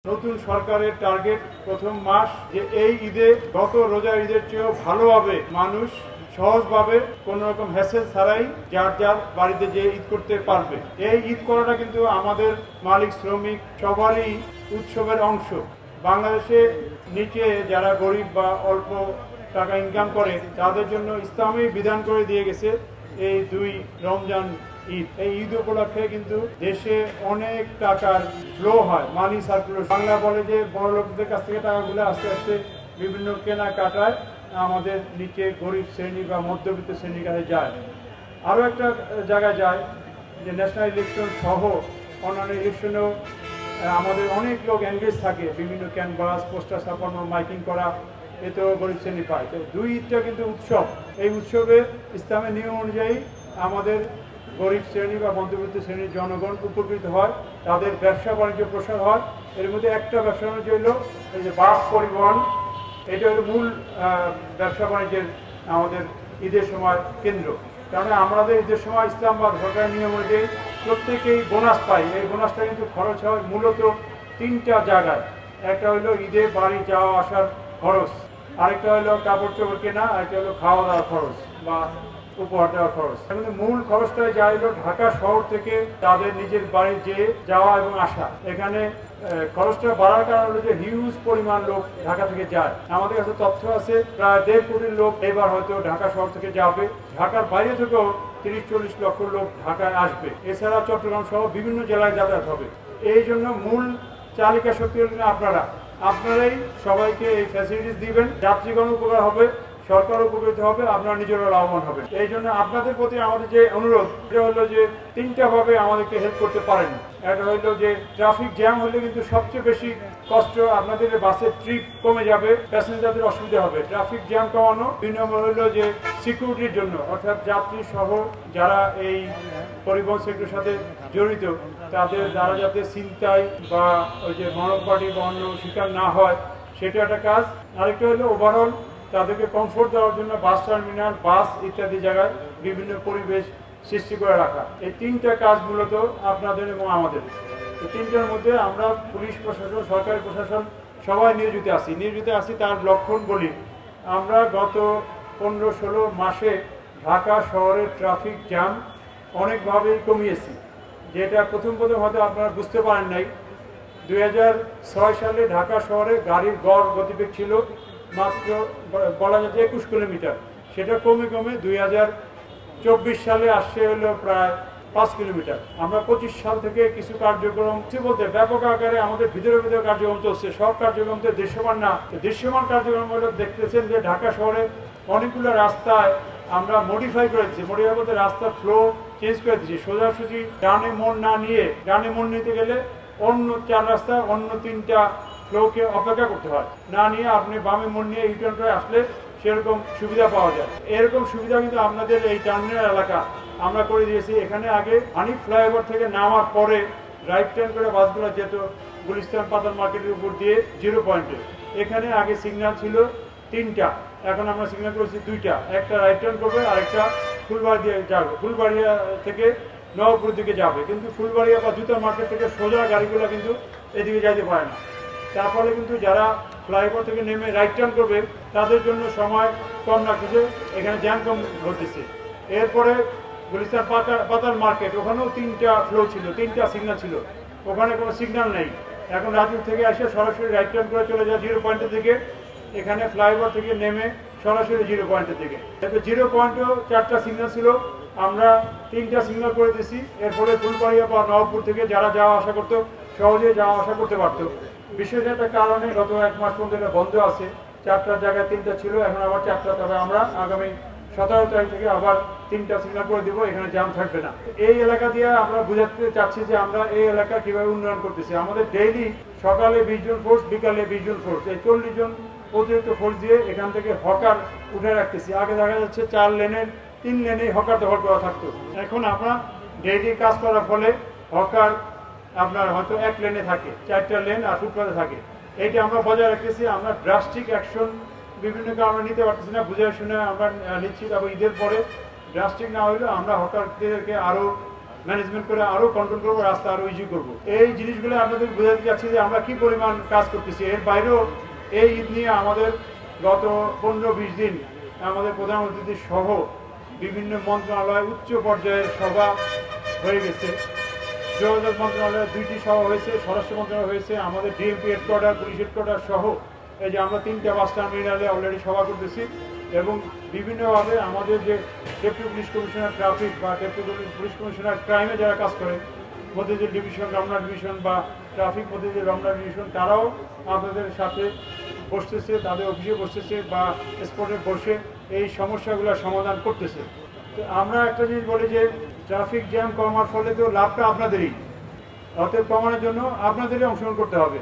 নতুন সরকারের টার্গেট প্রথম মাস যে এই ঈদে গত রোজার ঈদের চেয়েও ভালোভাবে মানুষ সহজভাবে কোনো রকম হ্যাসেল ছাড়াই যার যার বাড়িতে যে ঈদ করতে পারবে। এই ঈদ করাটা কিন্তু আমাদের মালিক শ্রমিক সবারই উৎসবের অংশ। বাংলাদেশে নিচে যারা গরিব বা অল্প টাকা ইনকাম করে তাদের জন্য ইসলামী বিধান করে দিয়ে গেছে এই দুই রমজান ঈদ। এই ঈদ উপলক্ষে কিন্তু দেশে অনেক টাকার ফ্লো হয়, মানি সার্কুলেশন। বাংলা বলে যে বড় লোকদের কাছ থেকে টাকাগুলো আস্তে আস্তে বিভিন্ন কেনাকাটায় আমাদের নিচে গরিব শ্রেণী বা মধ্যবিত্ত শ্রেণীর কাছে যায়। আরও একটা জায়গায় যায় যে ন্যাশনাল ইলেকশন সহ অন্যান্য ইলেকশনেও আমাদের অনেক লোক এনগেজ থাকে, বিভিন্ন ক্যানভাস পোস্টার ছাপানো মাইকিং করা, এতেও গরিব শ্রেণী পায়। তো দুই ঈদটা কিন্তু উৎসব। এই উৎসবে ইসলামের নিয়ম অনুযায়ী আমাদের গরিব শ্রেণী বা মধ্যবিত্ত শ্রেণীর জনগণ উপকৃত হয়, তাদের ব্যবসা বাণিজ্য প্রসার হয়। এর মধ্যে একটা ব্যবসা বাণিজ্য হলো এই যে বাস পরিবহন, এটা হলো মূল ব্যবসা বাণিজ্যের আমাদের ঈদের সময় কেন্দ্র। কারণ আমাদের ঈদের সময় ইসলাম বা সরকারের নিয়ম অনুযায়ী প্রত্যেকেই বোনাস পাই। এই বোনাসটা কিন্তু খরচ হয় মূলত তিনটা জায়গায়। একটা হলো ঈদে বাড়ি যাওয়া আসার খরচ, আরেকটা হলো কাপড় চোপড় কেনা, আরেকটা হলো খাওয়া দাওয়ার খরচ বা উপহার দেওয়ার খরচ। কিন্তু মূল খরচটা যায় হলো ঢাকা শহর থেকে তাদের নিজের বাড়ি যেয়ে যাওয়া এবং আসা। এখানে খরচটা বাড়ার কারণ হলো যে হিউজ পরিমাণ লোক ঢাকা থেকে যায়। আমাদের কাছে তথ্য আছে প্রায় 1.5 কোটি লোক এবার হয়তো ঢাকা শহর থেকে যাবে। ঢাকার বাইরে থেকেও 30-40 লক্ষ লোক ঢাকায় আসবে। এছাড়া চট্টগ্রাম সহ বিভিন্ন জেলায় যাতায়াত হবে। এই জন্য মূল চালিকা শক্তি হলেন আপনারাই সবাইকে এই ফ্যাসিলিটিস দিবেন। যাত্রীগণ উপকার হবে, সরকার উপকৃত হবে, আপনারা নিজেরা লাভবান হবেন। এই জন্য আপনাদের প্রতি আমাদের যে অনুরোধ, এটা হলো যে তিনটা ভাবে আমাদেরকে হেল্প করতে পারেন। একটা হলো যে ট্রাফিক জ্যাম হলে কিন্তু সবচেয়ে বেশি কষ্ট আপনাদের বাসের ট্রিপ কমে যাবে, প্যাসেঞ্জারদের অসুবিধা হবে। ট্রাফিক জ্যাম কমানো। 2 নম্বর হলো যে সিকিউরিটির জন্য, অর্থাৎ যাত্রী সহ যারা এই পরিবহন সেক্টরের সাথে জড়িত তাদের দ্বারা যাতে ছিনতাই বা ওই যে মানব পার্টি বা অন্য শিকার না হয়, সেটা একটা কাজ। আরেকটা হলো ওভারঅল তাদেরকে কমফোর্ট দেওয়ার জন্য বাস টার্মিনাল, বাস ইত্যাদি জায়গায় বিভিন্ন পরিবেশ সৃষ্টি করে রাখা। এই তিনটা কাজ মূলত আপনাদের এবং আমাদের। এই তিনটার মধ্যে আমরা পুলিশ প্রশাসন, সরকারি প্রশাসন সবাই নিয়োজিত আছি। তার লক্ষণ বলি, আমরা গত 15-16 মাসে ঢাকা শহরের ট্রাফিক জ্যাম অনেকভাবেই কমিয়েছি। যেটা প্রথম হয়তো আপনারা বুঝতে পারেন নাই। 2006 সালে ঢাকা শহরে গাড়ির গড় গতিবেগ ছিল মাত্র বলা যায় 21 কিলোমিটার। সেটা কমে 2024 সালে আসছে হলো প্রায় 5 কিলোমিটার। আমরা 25 সাল থেকে কিছু কার্যক্রম বলতে ব্যাপক আকারে আমাদের ভিতরে কার্যক্রম চলছে। সব কার্যক্রম তো দৃশ্যমান না। দৃশ্যমান কার্যক্রম হলো দেখতেছেন যে ঢাকা শহরে অনেকগুলো রাস্তায় আমরা মডিফাই করেছি। মডিফাই বলতে রাস্তার ফ্লো চেঞ্জ করে দিচ্ছি। সোজাসুজি ডানে মোড় না নিয়ে, ডানে মোড় নিতে গেলে অন্য 4 রাস্তা, অন্য 3টা ফ্লোকে অপেক্ষা করতে হয়। না নিয়ে আপনি বামে মোড় নিয়ে ইউটার্ন করে আসলে সেরকম সুবিধা পাওয়া যায়। এরকম সুবিধা কিন্তু আপনাদের এই টার্মিনাল এলাকা আমরা করে দিয়েছি। এখানে আগে হানিফ ফ্লাইওভার থেকে নামার পরে রাইট টার্ন করে বাসগুলো যেত গুলিস্তান পাতাল মার্কেটের উপর দিয়ে 0 পয়েন্টে। এখানে আগে সিগন্যাল ছিল 3টা, এখন আমরা সিগন্যাল করেছি 2টা। একটা রাইট টার্ন করবে, আরেকটা ফুলবাড়ি দিয়ে যাবে। ফুলবাড়িয়া থেকে নবপুর দিকে যাবে, কিন্তু ফুলবাড়িয়া বা জুতার মার্কেট থেকে সোজা গাড়িগুলো কিন্তু এদিকে যাইতে পারে না। তার ফলে কিন্তু যারা ফ্লাইওভার থেকে নেমে রাইট টার্ন করবে তাদের জন্য সময় কম লাগতেছে, এখানে জ্যাম কম ঘটতেছে। এরপরে গুলিস্তান পাতাল মার্কেট, ওখানেও 3টা ফ্লো ছিল, 3টা সিগন্যাল ছিল, ওখানে কোনো সিগন্যাল নেই। এখন রাজুর থেকে এসে সরাসরি রাইট টার্ন করে চলে যায় 0 পয়েন্টের দিকে। এখানে ফ্লাইওভার থেকে নেমে সরাসরি 0 পয়েন্টের দিকে। এরপর 0 পয়েন্টেও 4টা সিগন্যাল ছিল, আমরা 3টা সিগন্যাল করে দিয়েছি। এরপরে ফুলবাড়িয়া বা নবপুর থেকে যারা যাওয়া আসা করতো সহজে যাওয়া আসা করতে পারতো। বিশেষ একটা কারণে গত 1 মাস পর্যন্ত এটা বন্ধ আছে। 4টার জায়গায় 3টা ছিল, এখন আবার 4টা। তবে আমরা আগামী 17 তারিখ থেকে আবার 3টা সিগন্যাল করে দিব, এখানে জ্যাম থাকবে না। এই এলাকা দিয়ে আমরা বুঝাতে চাচ্ছি যে আমরা এই এলাকা কিভাবে উন্নয়ন করতেছি। আমাদের ডেইলি সকালে 20 জন ফোর্স, বিকালে 20 জন ফোর্স, এই 40 জন অতিরিক্ত ফোর্স দিয়ে এখান থেকে হকার উঠে রাখতেছি। আগে দেখা যাচ্ছে 4 লেনের 3 লেনেই হকার দখল করা থাকতো। এখন আমরা ডেইলি কাজ করার ফলে হকার আপনার হয়তো 1 লেনে থাকে, 4টা লেন আর ফুটপাতে থাকে। এইটা আমরা বজায় রাখতেছি। আমরা ড্রাস্টিক অ্যাকশন বিভিন্ন কারণে নিতে পারতেছি না, বুঝে শুনে আমরা নিচ্ছি। তবে ঈদের পরে ড্রাস্টিক না হইলেও আমরা হকারদেরকে আরও ম্যানেজমেন্ট করে আরো কন্ট্রোল করবো, রাস্তা আরো ইজি করবো। এই জিনিসগুলো আপনাদের বোঝাতে চাচ্ছি যে আমরা কি পরিমাণ কাজ করতেছি। এর বাইরেও এই ঈদ নিয়ে আমাদের গত 15-20 দিন আমাদের প্রধান অতিথি সহ বিভিন্ন মন্ত্রণালয় উচ্চ পর্যায়ের সভা হয়ে গেছে। যোগাযোগ মন্ত্রণালয়ে 2টি সভা হয়েছে, স্বরাষ্ট্র মন্ত্রণালয় হয়েছে, আমাদের ডিএমপি হেডকোয়ার্টার, পুলিশ হেডকোয়ার্টার সহ এই যে আমরা 3টা 5 টার্মিনালে অলরেডি সভা করতেছি। এবং বিভিন্নভাবে আমাদের যে ডেপুটি পুলিশ কমিশনার ট্রাফিক বা ডেপুটি পুলিশ কমিশনার ক্রাইমে যারা কাজ করে, মতিঝিল ডিভিশন, রমনা ডিভিশন বা ট্রাফিক মতিঝিল রমনা ডিভিশন, তারাও আপনাদের সাথে বসতেছে, তাদের অফিসে বসতেছে বা স্পটে বসে এই সমস্যাগুলো সমাধান করতেছে। তো আমরা একটা জিনিস বলি যে ট্রাফিক জ্যাম কমার ফলে তো লাভটা আপনাদেরই, অতএব কমানোর জন্য আপনাদেরই অংশগ্রহণ করতে হবে।